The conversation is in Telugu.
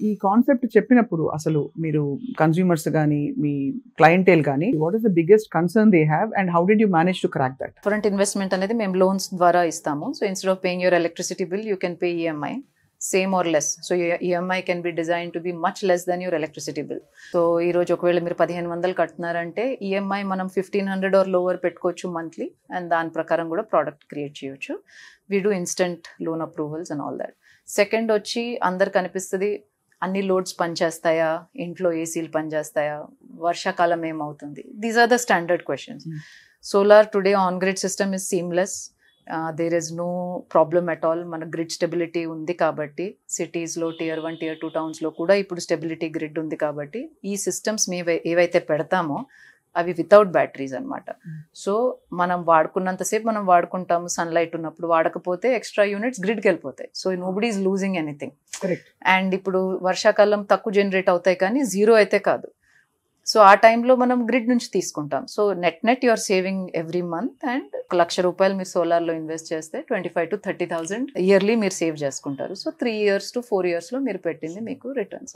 ఈ కాన్సెప్ట్ చెప్పినప్పుడు అసలు మీరు కన్స్యూమర్స్ గానీ, మీ క్లయింటేల్ గానీ, what is the biggest concern they have and how did you manage to crack that? Upfront investment అనేది మేము లోన్స్ ద్వారా ఇస్తాము. So instead of paying your electricity bill, you can pay EMI. Same or less. So EMI can be design to be much less than your electricity bill. So ఈ రోజు ఒకవేళ మీరు 1500 కడుతున్నారంటే ఈఎంఐ మనం 1500 ఆర్ లోవర్ పెట్టుకోవచ్చు మంత్లీ, అండ్ దాని ప్రకారం కూడా ప్రోడక్ట్ క్రియేట్ చేయొచ్చు. We do instant loan approvals and all that. Second వచ్చి అందరికి అనిపిస్తుంది అన్ని లోడ్స్ పనిచేస్తాయా, ఇంట్లో ఏసీలు పనిచేస్తాయా, వర్షాకాలం ఏమవుతుంది, these are the standard questions. Solar today on grid system is seamless. There is no problem at all. మన గ్రిడ్ స్టెబిలిటీ ఉంది కాబట్టి, సిటీస్లో Tier 1 Tier 2 టౌన్స్లో కూడా ఇప్పుడు స్టెబిలిటీ గ్రిడ్ ఉంది కాబట్టి ఈ సిస్టమ్స్ ఏవైతే పెడతామో అవి వితౌట్ బ్యాటరీస్ అనమాట. సో మనం వాడుకున్నంతసేపు మనం వాడుకుంటాము, సన్లైట్ ఉన్నప్పుడు. వాడకపోతే ఎక్స్ట్రా యూనిట్స్ గ్రిడ్కి వెళ్ళిపోతాయి. So nobody is losing anything. And ఇప్పుడు వర్షాకాలం తక్కువ జనరేట్ అవుతాయి కానీ జీరో అయితే కాదు. సో ఆ టైంలో మనం గ్రిడ్ నుంచి తీసుకుంటాం. So net you are saving every month. And ₹1,00,000 మీరు సోలార్లో ఇన్వెస్ట్ చేస్తే 25,000 to 30,000 ఇయర్లీ మీరు సేవ్ చేసుకుంటారు. సో 3 years to 4 yearsలో మీరు పెట్టింది మీకు రిటర్న్స్.